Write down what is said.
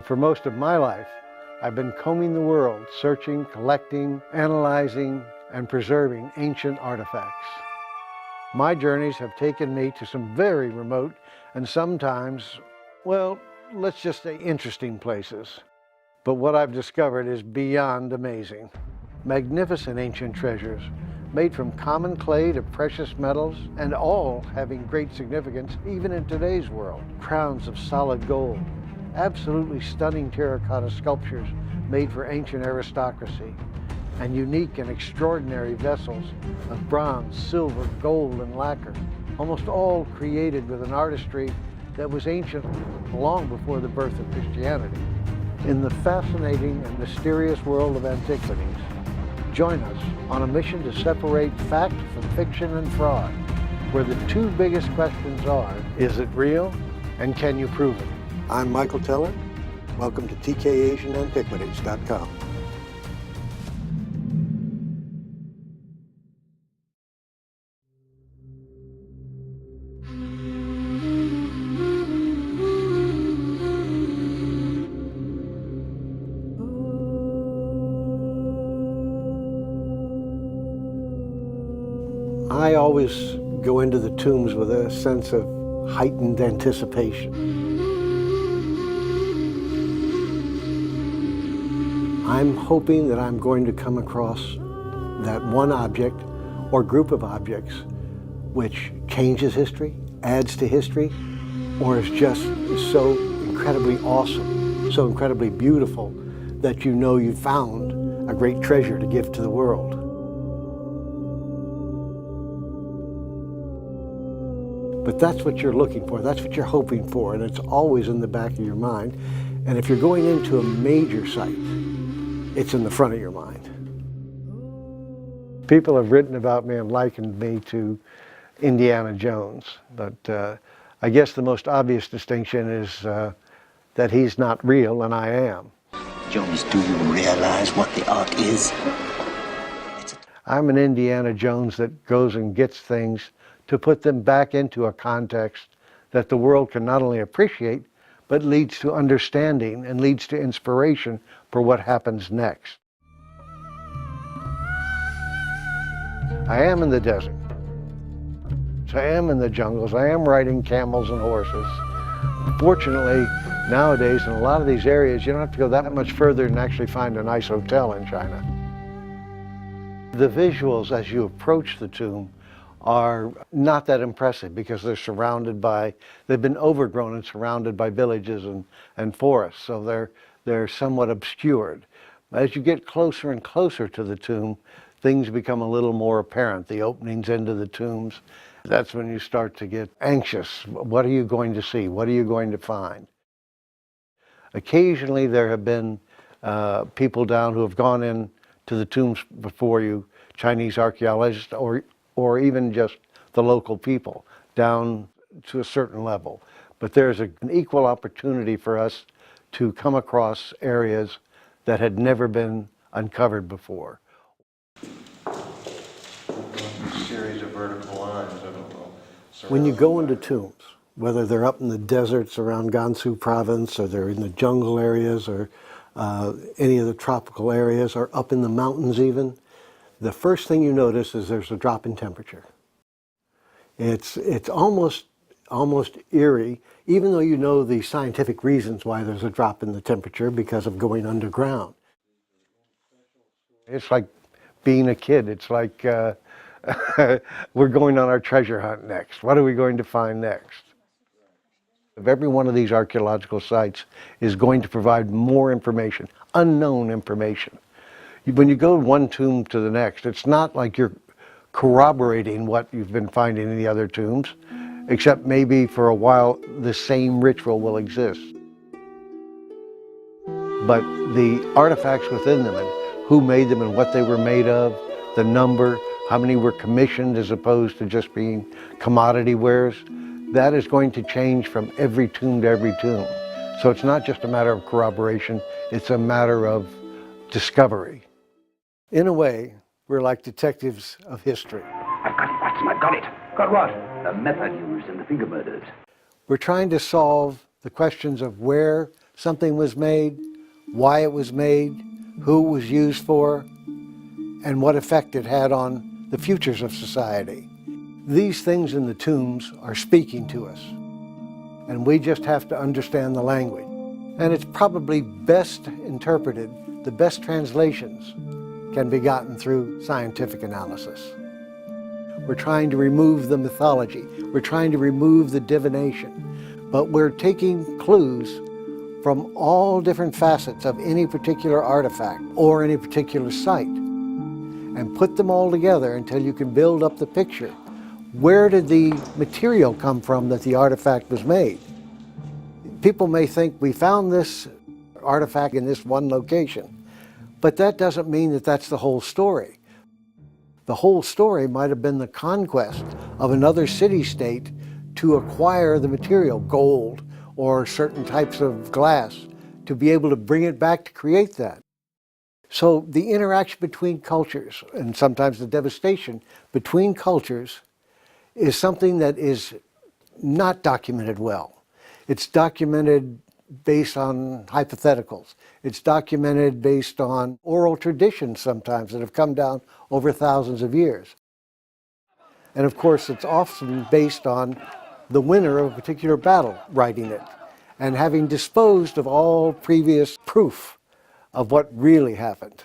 For most of my life, I've been combing the world, searching, collecting, analyzing, and preserving ancient artifacts. My journeys have taken me to some very remote and sometimes, well, let's just say interesting places. But what I've discovered is beyond amazing. Magnificent ancient treasures made from common clay to precious metals, and all having great significance even in today's world. Crowns of solid gold, absolutely stunning terracotta sculptures made for ancient aristocracy, and unique and extraordinary vessels of bronze, silver, gold, and lacquer, almost all created with an artistry that was ancient long before the birth of Christianity. In the fascinating and mysterious world of antiquities, join us on a mission to separate fact from fiction and fraud, where the two biggest questions are, is it real, and can you prove it? I'm Michael Teller. Welcome to TKAsianAntiquities.com. I always go into the tombs with a sense of heightened anticipation. I'm hoping that I'm going to come across that one object or group of objects which changes history, adds to history, or is just so incredibly awesome, so incredibly beautiful that you know you found a great treasure to give to the world. But that's what you're looking for, that's what you're hoping for, and it's always in the back of your mind. And if you're going into a major site, it's in the front of your mind. People have written about me and likened me to Indiana Jones, but I guess the most obvious distinction is that he's not real and I am. Jones, do you realize what the art is? I'm an Indiana Jones that goes and gets things to put them back into a context that the world can not only appreciate, but leads to understanding and leads to inspiration for what happens next. I am in the desert. So I am in the jungles. I am riding camels and horses. Fortunately, nowadays in a lot of these areas, you don't have to go that much further and actually find a nice hotel in China. The visuals as you approach the tomb are not that impressive because they're surrounded by, they've been overgrown and surrounded by villages and forests, so they're somewhat obscured. As you get closer and closer to the tomb, things become a little more apparent, the openings into the tombs. That's when you start to get anxious. What are you going to see? What are you going to find? Occasionally there have been people down who have gone in to the tombs before you, Chinese archaeologists or even just the local people down to a certain level. But there's an equal opportunity for us to come across areas that had never been uncovered before. A series of vertical lines. When you go into tombs, whether they're up in the deserts around Gansu province, or they're in the jungle areas, or any of the tropical areas, or up in the mountains even, the first thing you notice is there's a drop in temperature. It's almost eerie, even though you know the scientific reasons why there's a drop in the temperature because of going underground. It's like being a kid. It's like we're going on our treasure hunt next. What are we going to find next? Every one of these archaeological sites is going to provide more information, unknown information. When you go one tomb to the next, it's not like you're corroborating what you've been finding in the other tombs, except maybe for a while the same ritual will exist. But the artifacts within them and who made them and what they were made of, the number, how many were commissioned as opposed to just being commodity wares, that is going to change from every tomb to every tomb. So it's not just a matter of corroboration, it's a matter of discovery. In a way, we're like detectives of history. I've got it, Watson, I've got it. Got what? The method used in the finger murders. We're trying to solve the questions of where something was made, why it was made, who it was used for, and what effect it had on the futures of society. These things in the tombs are speaking to us, and we just have to understand the language. And it's probably best interpreted, the best translations can be gotten through scientific analysis. We're trying to remove the mythology, we're trying to remove the divination, but we're taking clues from all different facets of any particular artifact or any particular site and put them all together until you can build up the picture. Where did the material come from that the artifact was made? People may think we found this artifact in this one location, but that doesn't mean that that's the whole story. The whole story might have been the conquest of another city-state to acquire the material, gold or certain types of glass, to be able to bring it back to create that. So the interaction between cultures, and sometimes the devastation between cultures, is something that is not documented well. It's documented based on hypotheticals. It's documented based on oral traditions sometimes that have come down over thousands of years. And of course, it's often based on the winner of a particular battle writing it and having disposed of all previous proof of what really happened.